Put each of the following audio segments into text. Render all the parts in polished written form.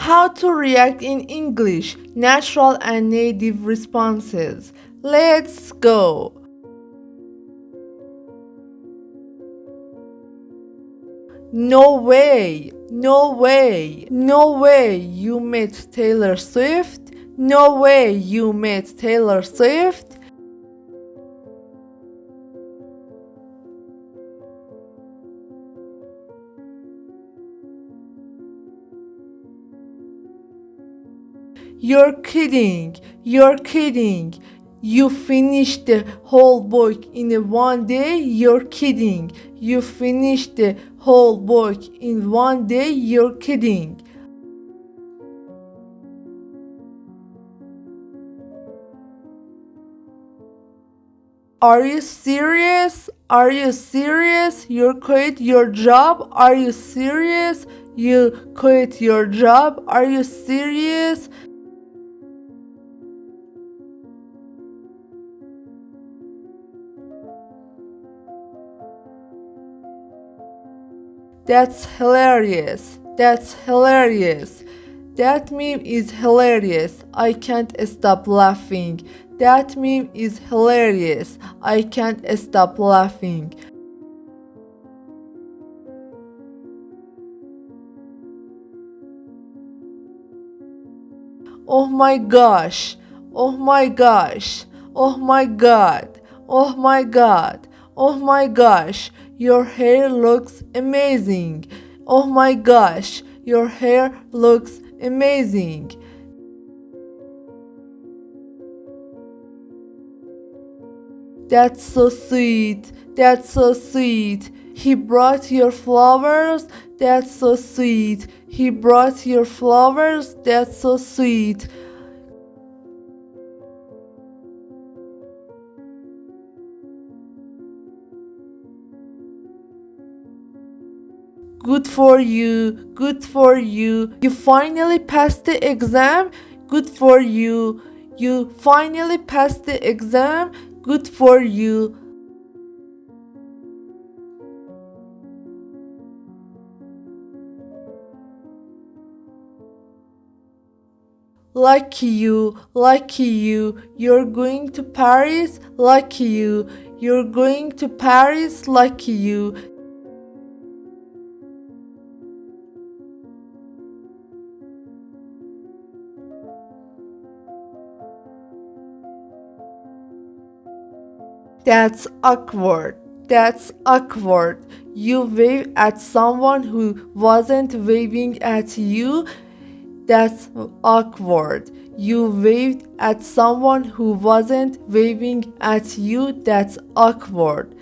How to react in English, natural and native responses. Let's go. No way, no way, no way you met Taylor Swift. No way you met Taylor Swift. You're kidding, you're kidding. You finished the whole book in one day, you're kidding. You finished the whole book in one day, you're kidding. Are you serious? Are you serious? You quit your job? Are you serious? You quit your job? Are you serious? That's hilarious. That's hilarious. That meme is hilarious. I can't stop laughing. That meme is hilarious. I can't stop laughing. Oh my gosh. Oh my gosh. Oh my god. Oh my god. Oh my gosh. Your hair looks amazing. Oh my gosh. Your hair looks amazing. That's so sweet. That's so sweet. He brought your flowers. That's so sweet. He brought your flowers. That's so sweet. Good for you. Good for you. You finally passed the exam. Good for you. You finally passed the exam. Good for you. Lucky you, lucky you, you're going to Paris, lucky you, you're going to Paris, lucky you. That's awkward, that's awkward. You wave at someone who wasn't waving at you, that's awkward. You waved at someone who wasn't waving at you, that's awkward.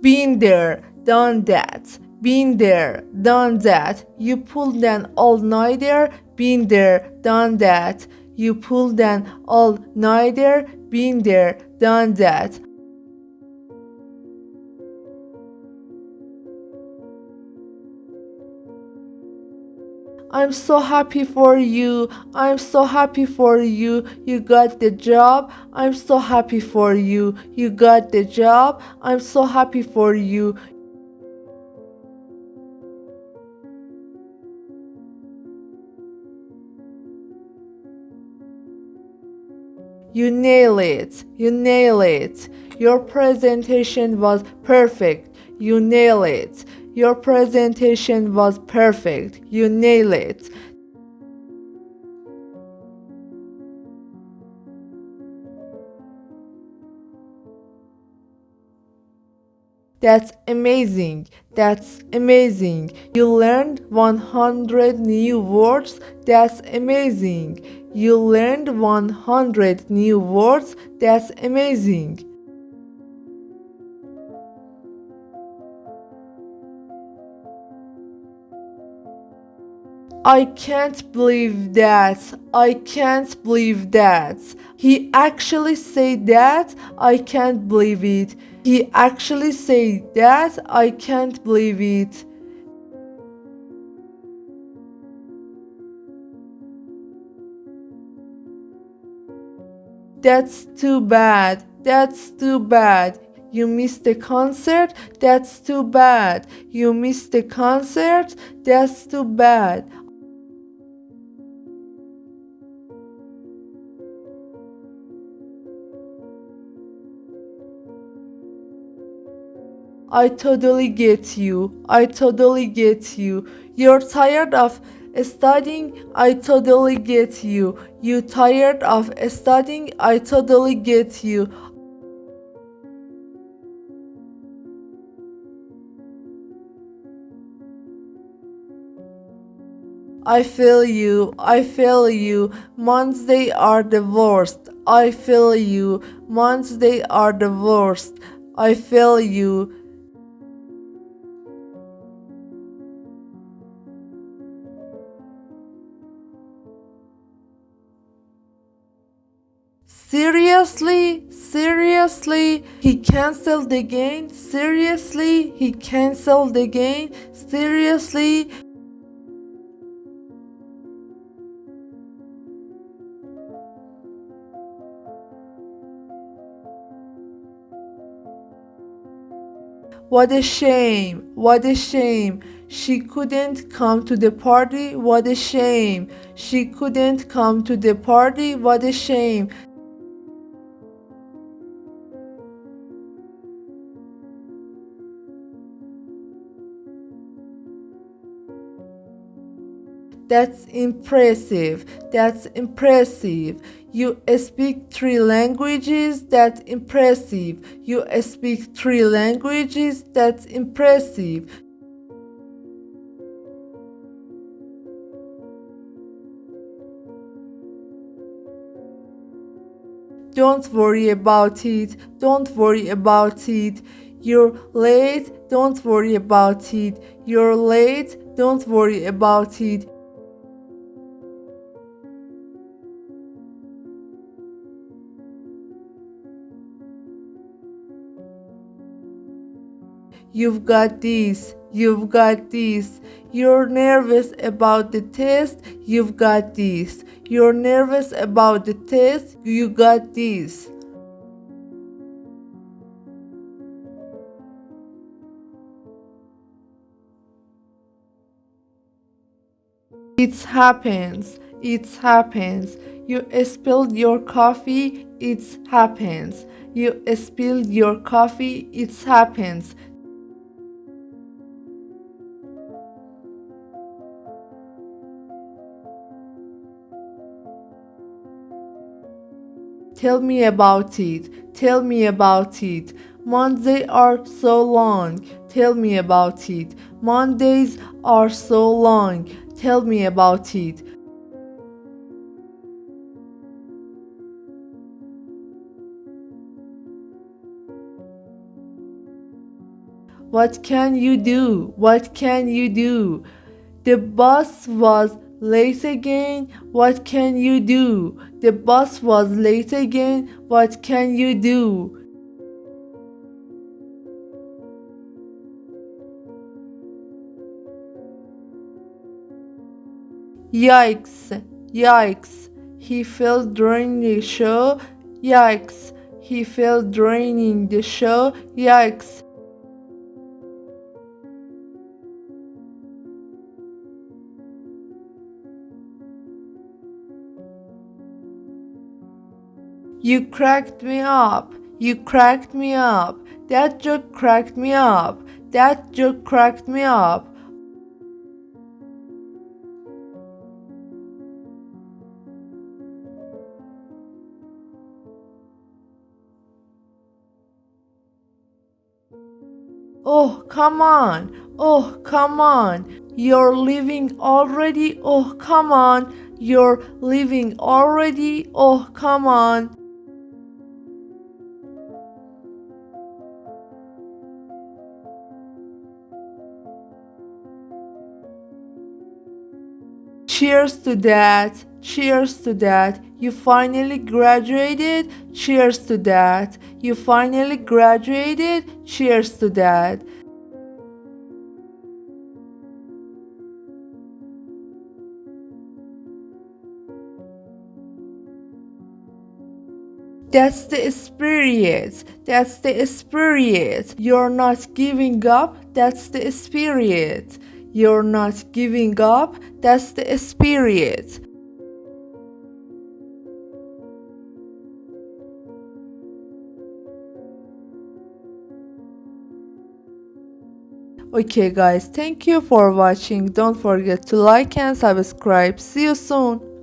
Been there, done that. Been there, done that. You pulled an all-nighter. Been there, done that. You pulled an all-nighter. Been there, done that. I'm so happy for you. I'm so happy for you. You got the job. I'm so happy for you. You got the job. I'm so happy for you. You nail it. You nail it. Your presentation was perfect. You nail it. Your presentation was perfect. You nail it. That's amazing. That's amazing. You learned 100 new words. That's amazing. You learned 100 new words. That's amazing. I can't believe that. I can't believe that. He actually said that. I can't believe it. He actually said that. I can't believe it. That's too bad. That's too bad. You missed the concert? That's too bad. You missed the concert? That's too bad. I totally get you. I totally get you. You're tired of studying? I totally get you. You tired of studying? I totally get you. I feel you. I feel you. Monday are the worst. I feel you. Monday are the worst. I feel you. Seriously? Seriously? He cancelled the game? Seriously? He cancelled the game? Seriously? What a shame. What a shame. She couldn't come to the party. What a shame. She couldn't come to the party. What a shame. That's impressive. That's impressive. You speak three languages. That's impressive. You speak three languages. That's impressive. Don't worry about it. Don't worry about it. You're late. Don't worry about it. You're late. Don't worry about it. You've got this. You've got this. You're nervous about the test. You've got this. You're nervous about the test. You got this. It happens. It happens. You spilled your coffee. It happens. You spilled your coffee. It happens. Tell me about it. Tell me about it. Mondays are so long. Tell me about it. Mondays are so long. Tell me about it. What can you do? What can you do? The bus was late again. What can you do? The bus was late again. What can you do? Yikes! Yikes! He fell during the show. Yikes! He fell during the show. Yikes! You cracked me up. You cracked me up. That joke cracked me up. That joke cracked me up. Oh, come on. Oh, come on. You're leaving already. Oh, come on. You're leaving already. Oh, come on. Cheers to that. Cheers to that. You finally graduated. Cheers to that. You finally graduated. Cheers to that. That's the spirit. That's the spirit. You're not giving up. That's the spirit. You're not giving up. That's the spirit. Okay guys, thank you for watching. Don't forget to like and subscribe. See you soon.